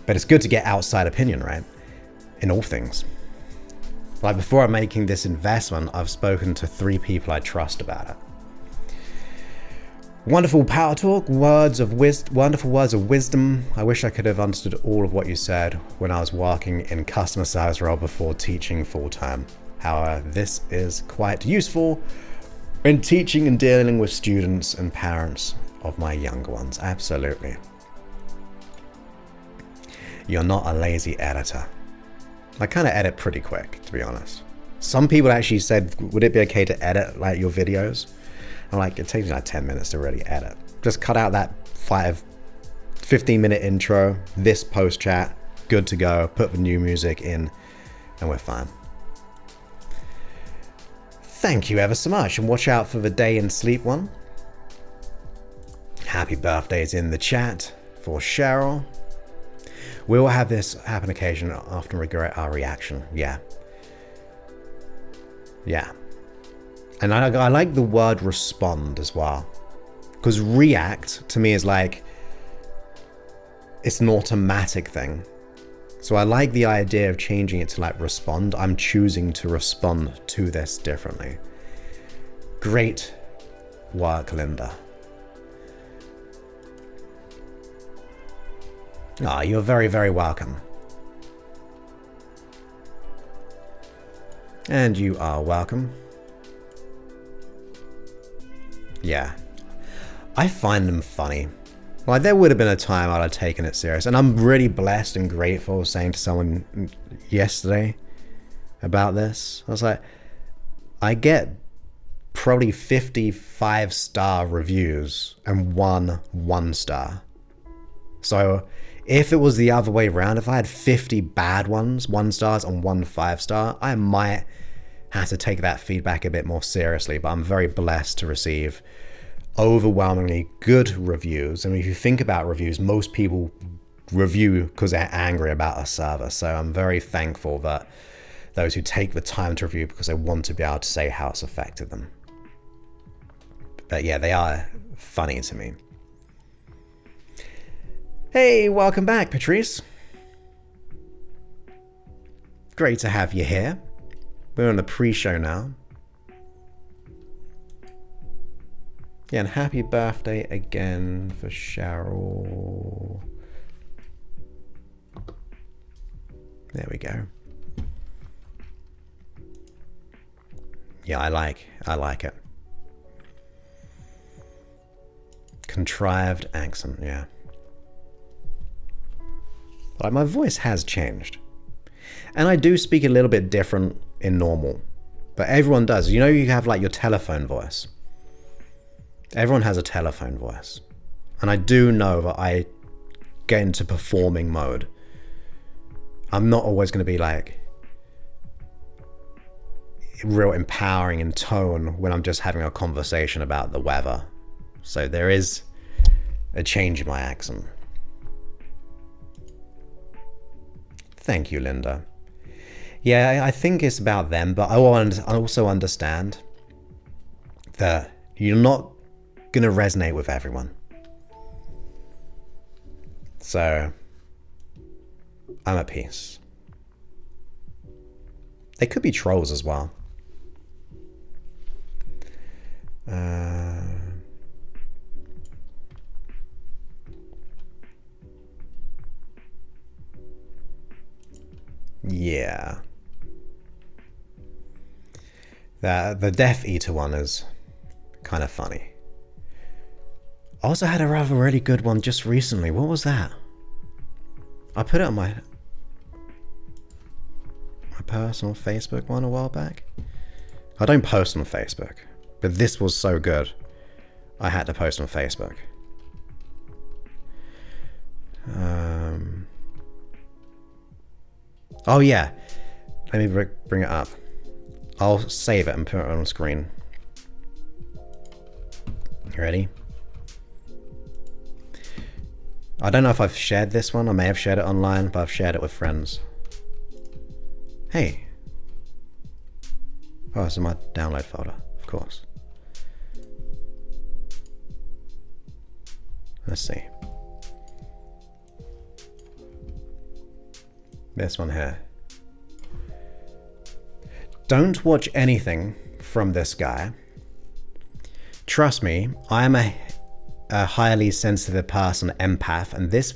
But it's good to get outside opinion, right? In all things. Like before I'm making this investment, I've spoken to 3 people I trust about it. Wonderful power talk, wonderful words of wisdom. I wish I could have understood all of what you said when I was working in customer service role before teaching full time. However, this is quite useful in teaching and dealing with students and parents of my younger ones. Absolutely. You're not a lazy editor. I kind of edit pretty quick, to be honest. Some people actually said, would it be okay to edit like your videos? I'm like, it takes me like 10 minutes to really edit. Just cut out that 15-minute intro, this post chat, good to go, put the new music in, and we're fine. Thank you ever so much, and watch out for the day and sleep one. Happy birthdays in the chat for Cheryl. We will have this happen occasionally, often regret our reaction. Yeah. And I like the word respond as well. Because react to me is like, it's an automatic thing. So I like the idea of changing it to like respond. I'm choosing to respond to this differently. Great work, Linda. Ah, you're very, very welcome. And you are welcome. Yeah. I find them funny. Like, there would have been a time I'd have taken it serious. And I'm really blessed and grateful saying to someone yesterday about this. I was like, I get probably 55-star reviews and 1 star. So if it was the other way around, if I had 50 bad ones, 1 stars and 1 5-star, I might have to take that feedback a bit more seriously. But I'm very blessed to receive overwhelmingly good reviews. I mean, if you think about reviews, most people review because they're angry about a server. So I'm very thankful that those who take the time to review because they want to be able to say how it's affected them. But yeah, they are funny to me. Hey, welcome back, Patrice. Great to have you here. We're on the pre-show now. Yeah, and happy birthday again for Cheryl. There we go. Yeah, I like it. Contrived accent, yeah. Like, my voice has changed. And I do speak a little bit different in normal. But everyone does. You know, you have like your telephone voice. Everyone has a telephone voice. And I do know that I get into performing mode. I'm not always going to be like real empowering in tone when I'm just having a conversation about the weather. So there is a change in my accent. Thank you, Linda. Yeah, I think it's about them, but I also understand that you're not going to resonate with everyone. So I'm at peace. They could be trolls as well. Yeah. The Death Eater one is kind of funny. I also had a rather really good one just recently. What was that? I put it on my personal Facebook one a while back. I don't post on Facebook, but this was so good, I had to post on Facebook. Oh yeah, let me bring it up. I'll save it and put it on screen. You ready? I don't know if I've shared this one. I may have shared it online, but I've shared it with friends. Hey, Oh, it's in my download folder, of course. Let's see. This one here. Don't watch anything from this guy. Trust me, I am a highly sensitive person, empath, and this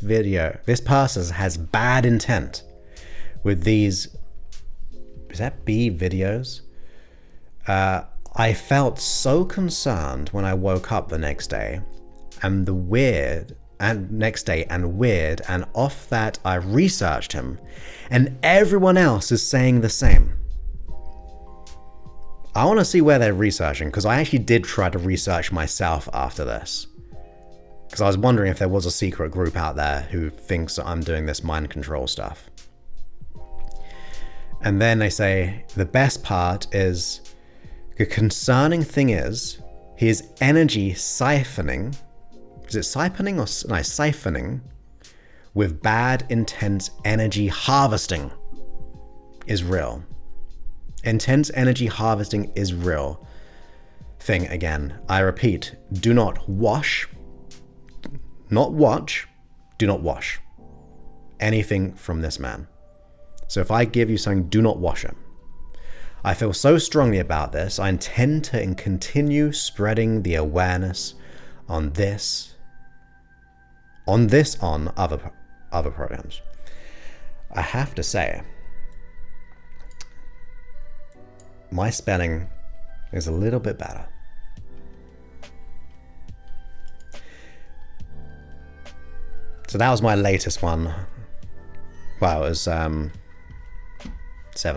person has bad intent with these, is that B videos? I felt so concerned when I woke up the next day, and off that I researched him, and everyone else is saying the same. I want to see where they're researching, because I actually did try to research myself after this. Because I was wondering if there was a secret group out there who thinks that I'm doing this mind control stuff. And then they say, the best part is, the concerning thing is, his energy siphoning, is it siphoning or, no, siphoning, with bad, intense energy harvesting is real. Intense energy harvesting is real. Thing again, I repeat, do not wash, not watch, do not wash anything from this man. So if I give you something, do not wash it. I feel so strongly about this, I intend to continue spreading the awareness on other programs. I have to say, my spelling is a little bit better. So that was my latest one. Well, it was 7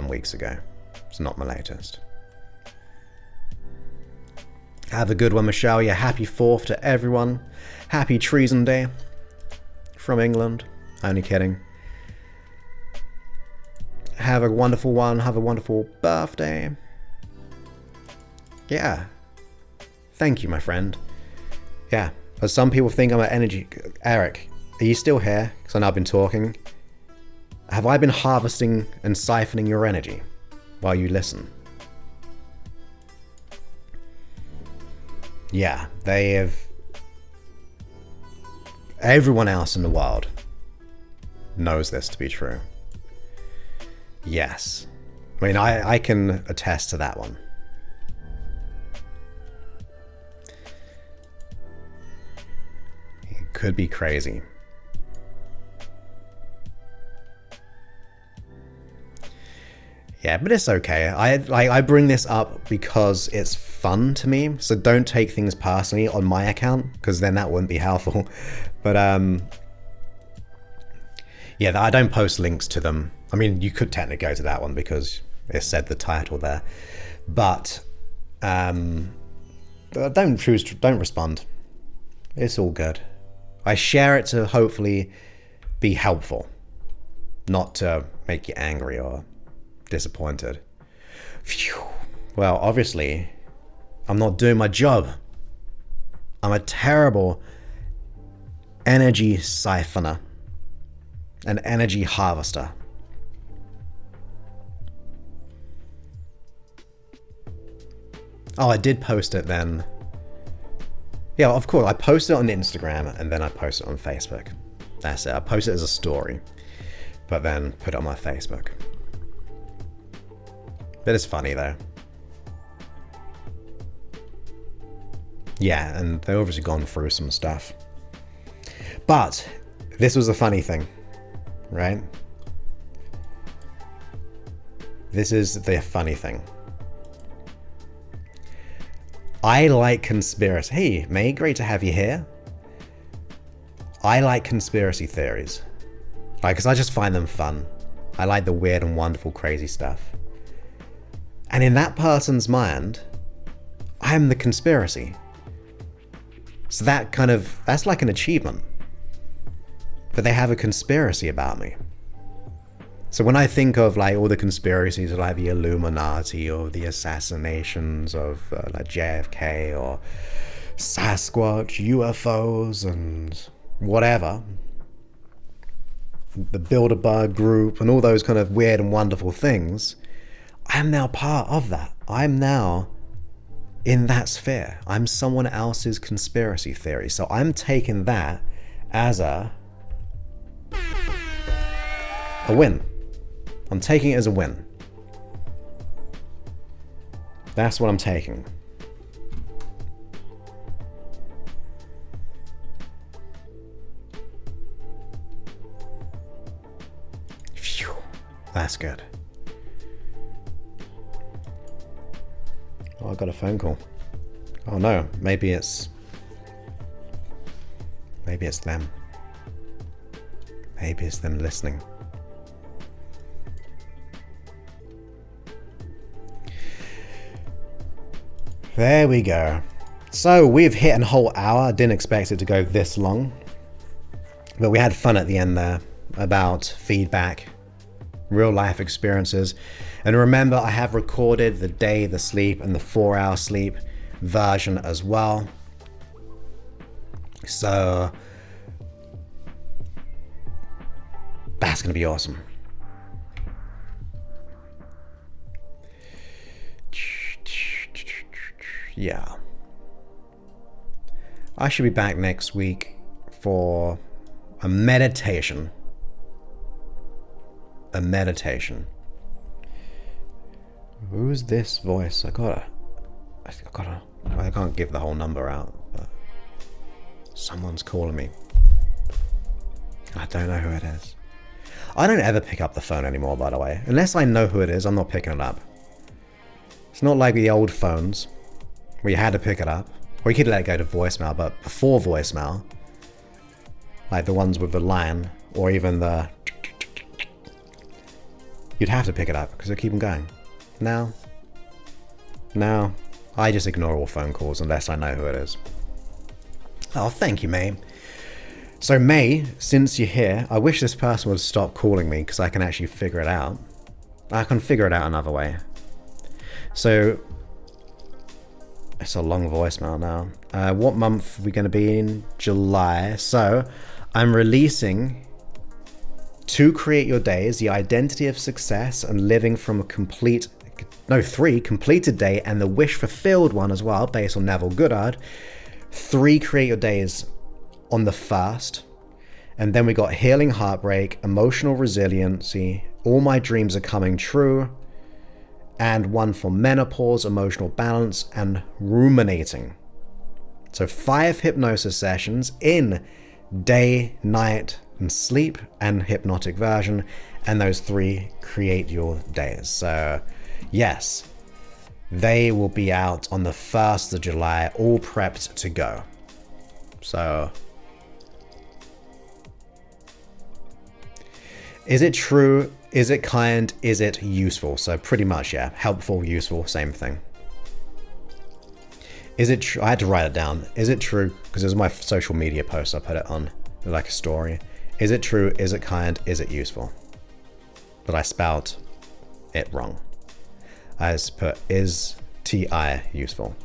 weeks ago. It's not my latest. Have a good one, Michelle. Yeah, happy 4th to everyone. Happy Treason Day from England. Only kidding. Have a wonderful one. Have a wonderful birthday. Yeah. Thank you, my friend. Yeah. But some people think I'm an energy... Eric, are you still here? Because I know I've been talking. Have I been harvesting and siphoning your energy while you listen? Yeah, they have... Everyone else in the world knows this to be true. Yes. I mean, I can attest to that one. It could be crazy. Yeah, but it's okay. I bring this up because it's fun to me, so don't take things personally on my account, because then that wouldn't be helpful. But yeah, I don't post links to them. I mean, you could technically go to that one because it said the title there, but don't respond. It's all good. I share it to hopefully be helpful, not to make you angry or disappointed. Phew. Well, obviously, I'm not doing my job. I'm a terrible energy siphoner, an energy harvester. Oh, I did post it then. Yeah, of course, I posted it on Instagram and then I posted it on Facebook. That's it. I posted it as a story, but then put it on my Facebook. But it's funny though. Yeah, and they've obviously gone through some stuff. But this was a funny thing, right? This is the funny thing. I like conspiracy. Hey, May, great to have you here. I like conspiracy theories. Like, because I just find them fun. I like the weird and wonderful, crazy stuff. And in that person's mind, I'm the conspiracy. So that's like an achievement. That they have a conspiracy about me. So when I think of like all the conspiracies like the Illuminati or the assassinations of like JFK or Sasquatch, UFOs and whatever, the Bilderberg group and all those kind of weird and wonderful things, I am now part of that. I'm now in that sphere. I'm someone else's conspiracy theory. So I'm taking that as a win. I'm taking it as a win. That's what I'm taking. Phew, that's good. Oh, I got a phone call. Oh no, maybe it's them. Maybe it's them listening. There we go. So we've hit a whole hour. I didn't expect it to go this long. But we had fun at the end there about feedback, real life experiences. And remember, I have recorded the day, the sleep, and the 4-hour sleep version as well. So that's going to be awesome. Yeah. I should be back next week for a meditation. A meditation. Who's this voice? I can't give the whole number out, but someone's calling me. I don't know who it is. I don't ever pick up the phone anymore, by the way. Unless I know who it is, I'm not picking it up. It's not like the old phones where you had to pick it up, or you could let it go to voicemail, but before voicemail, like the ones with the line, or even the, you'd have to pick it up because they keep them going. Now, I just ignore all phone calls unless I know who it is. Oh, thank you, May. So May, since you're here, I wish this person would stop calling me because I can actually figure it out. I can figure it out another way. So, it's a long voicemail now. What month are we going to be in? July. So, I'm releasing 2 Create Your Days, The Identity of Success and Living from a 3 Completed Day and the Wish Fulfilled one as well, based on Neville Goddard. 3 Create Your Days on the 1st. And then we got Healing Heartbreak, Emotional Resiliency, All My Dreams Are Coming True, and one for menopause, emotional balance, and ruminating. So 5 hypnosis sessions in day, night, and sleep, and hypnotic version, and those 3 Create Your Days. So yes, they will be out on the 1st of July, all prepped to go. So, is it true? Is it kind? Is it useful? So pretty much, yeah. Helpful, useful, same thing. Is it true? I had to write it down. Is it true? Because it was my social media post. I put it on like a story. Is it true? Is it kind? Is it useful? But I spelled it wrong. I just put is TI useful.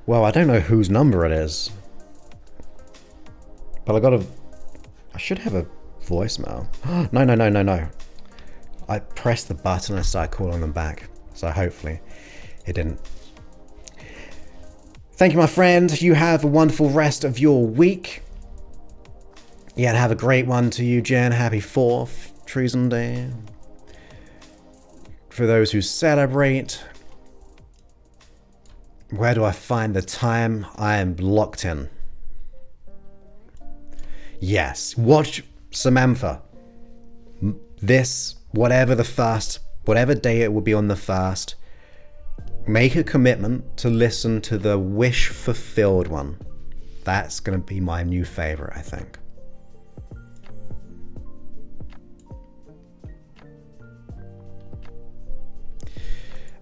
Well, I don't know whose number it is, but I should have a voicemail. No. I pressed the button and started calling them back. So hopefully it didn't. Thank you, my friend. You have a wonderful rest of your week. Yeah, and have a great one to you, Jen. Happy 4th Treason Day. For those who celebrate, where do I find the time? I am locked in. Yes, watch Samantha. This, whatever day it will be on the 1st, make a commitment to listen to the Wish Fulfilled one. That's going to be my new favorite, I think.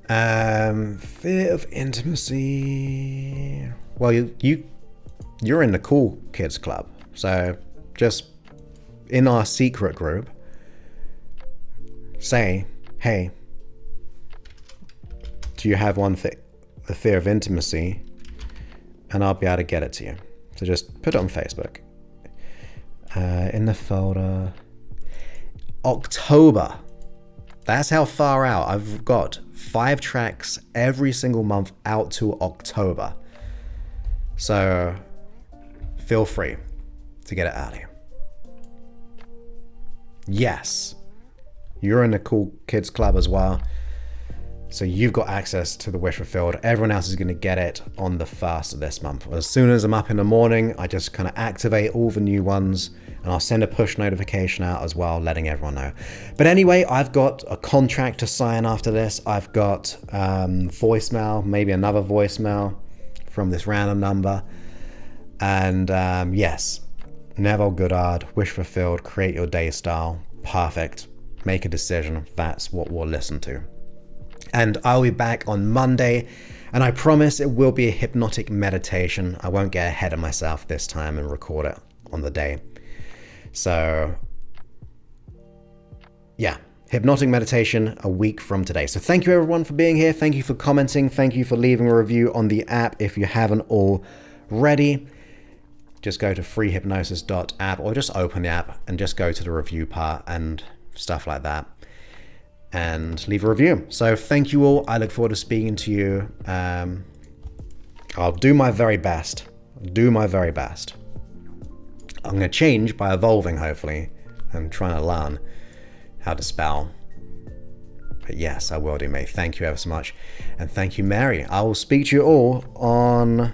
Fear of intimacy. Well, you're in the cool kids club, so just in our secret group, say, hey, do you have one for the fear of intimacy? And I'll be able to get it to you. So just put it on Facebook. In the folder. October. That's how far out. I've got 5 tracks every single month out to October. So feel free to get it out of here. Yes, you're in the Cool Kids Club as well. So you've got access to the Wish Fulfilled. Everyone else is going to get it on the 1st of this month. As soon as I'm up in the morning, I just kind of activate all the new ones, and I'll send a push notification out as well, letting everyone know. But anyway, I've got a contract to sign after this. I've got voicemail, maybe another voicemail from this random number. And yes, Neville Goddard, Wish Fulfilled, Create Your Day Style. Perfect. Make a decision. That's what we'll listen to. And I'll be back on Monday, and I promise it will be a hypnotic meditation. I won't get ahead of myself this time and record it on the day. So yeah, hypnotic meditation a week from today. So thank you everyone for being here. Thank you for commenting. Thank you for leaving a review on the app if you haven't already. Just go to freehypnosis.app or just open the app and just go to the review part and stuff like that. And leave a review. So thank you all. I look forward to speaking to you. I'll do my very best. I'm going to change by evolving, hopefully, and trying to learn how to spell. But yes, I will do, mate. Thank you ever so much. And thank you, Mary. I will speak to you all on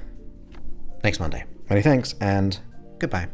next Monday. Many thanks and goodbye.